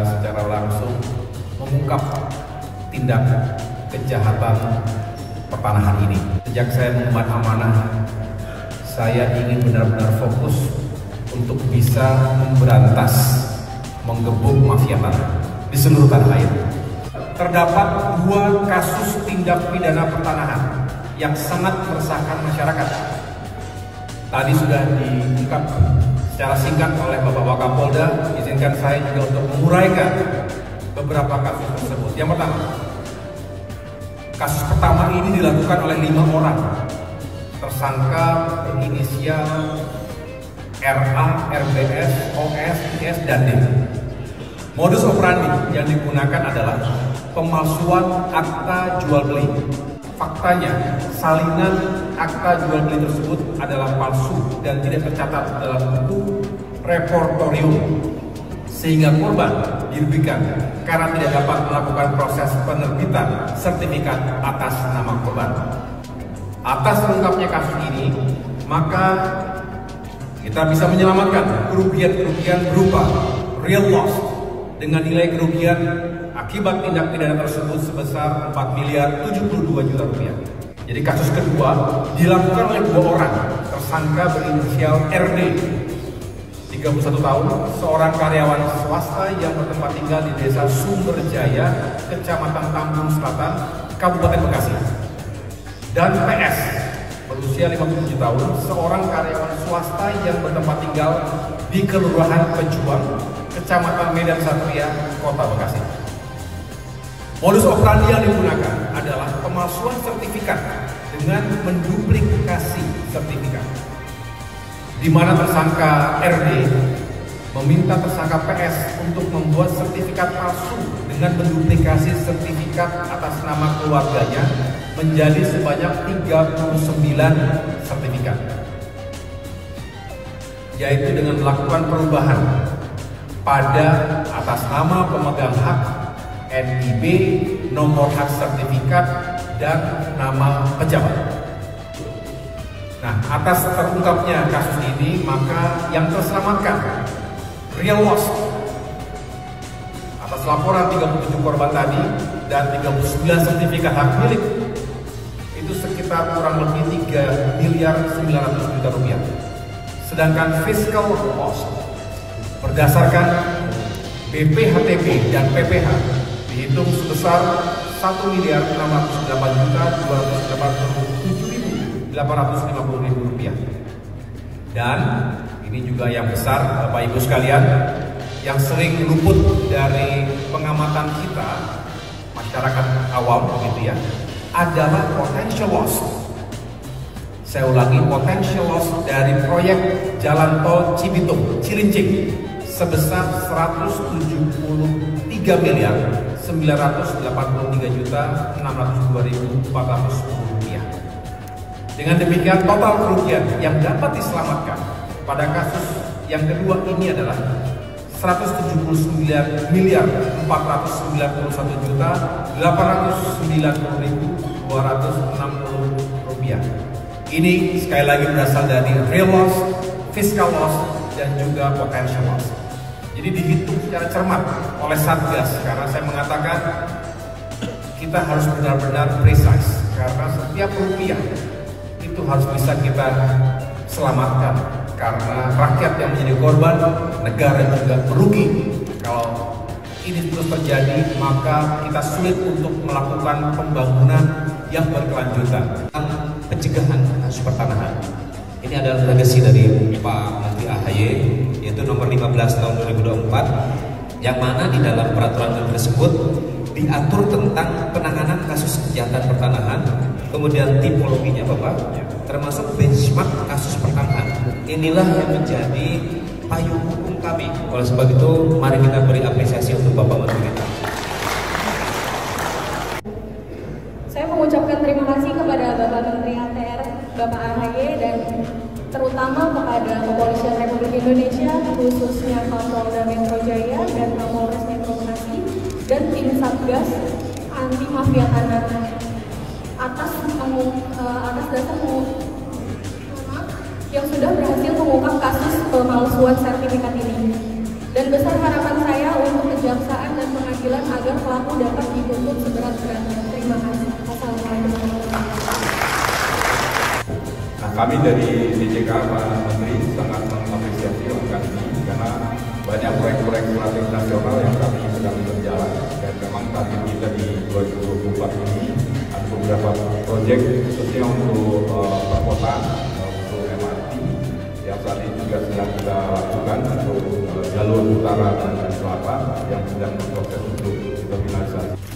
secara langsung mengungkap tindak kejahatan pertanahan ini. Sejak saya mengemban amanah, saya ingin benar-benar fokus untuk bisa memberantas, menggebuk mafia tanah di seluruh tanah air. Terdapat 2 kasus tindak pidana pertanahan yang sangat meresahkan masyarakat. Tadi sudah diungkap secara singkat oleh Bapak Wakapolda. Izinkan saya juga untuk menguraikan beberapa kasus tersebut. Yang pertama, kasus pertama ini dilakukan oleh 5 orang. Tersangka berinisial RA, RBS, OS, IS, dan D. Modus operandi yang digunakan adalah pemalsuan akta jual beli. Faktanya, salinan akta jual beli tersebut adalah palsu dan tidak tercatat dalam buku repertorium, sehingga korban dirugikan karena tidak dapat melakukan proses penerbitan sertifikat atas nama korban. Atas terungkapnya kasus ini, maka kita bisa menyelamatkan kerugian-kerugian berupa real loss dengan nilai kerugian akibat tindak pidana tersebut sebesar 4 miliar 72 juta rupiah. Jadi kasus kedua dilakukan oleh 2 orang. Tersangka berinisial RD, 31 tahun, seorang karyawan swasta yang bertempat tinggal di Desa Sumberjaya, Kecamatan Tambun Selatan, Kabupaten Bekasi. Dan PS, berusia 57 tahun, seorang karyawan swasta yang bertempat tinggal di Kelurahan Pejuang, Kecamatan Medan Satria, Kota Bekasi. Modus operandi yang digunakan adalah pemalsuan sertifikat dengan menduplikasi sertifikat, di mana tersangka RD meminta tersangka PS untuk membuat sertifikat palsu dengan menduplikasi sertifikat atas nama keluarganya menjadi sebanyak 39 sertifikat, yaitu dengan melakukan perubahan pada atas nama pemegang hak, NIB, nomor hak sertifikat, dan nama pejabat. Nah, atas terungkapnya kasus ini, maka yang terselamatkan real loss atas laporan 37 korban tadi dan 39 sertifikat hak milik itu sekitar kurang lebih 3 miliar 900 juta rupiah. Sedangkan fiscal loss berdasarkan BPHTB dan PPH dihitung sebesar 1 miliar 608 juta 287.850 rupiah. Dan ini juga yang besar, Bapak Ibu sekalian, yang sering luput dari pengamatan kita, masyarakat awam begitu ya, adalah potential loss. Saya ulangi, potential loss dari proyek Jalan Tol Cibitung Cilincing sebesar 173 miliar 983 juta 602.410 rupiah. Dengan demikian, total kerugian yang dapat diselamatkan pada kasus yang kedua ini adalah 179 miliar 491 juta 890.260 rupiah. Ini sekali lagi berasal dari real loss, fiscal loss, dan juga potential loss. Jadi dihitung secara cermat oleh Satgas, karena saya mengatakan kita harus benar-benar precise, karena setiap rupiah itu harus bisa kita selamatkan, karena rakyat yang menjadi korban, negara juga merugi. Kalau ini terus terjadi, maka kita sulit untuk melakukan pembangunan yang berkelanjutan. Pencegahan kasus pertanahan ini adalah legasi dari Pak Menteri AHY, yaitu nomor 15 tahun 2024, yang mana di dalam peraturan tersebut diatur tentang penanganan kasus kejahatan pertanahan, kemudian tipologinya Bapak, termasuk benchmark kasus pertanahan. Inilah yang menjadi payung hukum kami. Oleh sebab itu, mari kita beri apresiasi untuk Bapak Menteri kita. Saya mengucapkan terima kasih kepada Bapak Menteri ATR, Bapak AHY, dan terutama kepada Kepolisian Republik Indonesia, khususnya Kapolda Metro Jaya dan Kapolres Metro Bekasi, dan tim Satgas anti mafia tanah atas dasar yang sudah berhasil mengungkap kasus pemalsuan sertifikat ini. Dan besar harapan saya untuk kejaksaan keadilan agar pelaku dapat dituntut seberat-beratnya. Terima kasih. Assalamualaikum warahmatullahi wabarakatuh. Nah, kami dari DJK Pak Menteri sangat mengapresiasi langkah ini karena banyak proyek-proyek strategis nasional yang kami sedang berjalan, dan memang target kita di 2024 ini ada beberapa proyek khususnya untuk perkotaan, untuk MRT yang saat ini juga sedang kita lakukan untuk jalur utara dan selatan yang sedang berproses untuk kita finalisasi.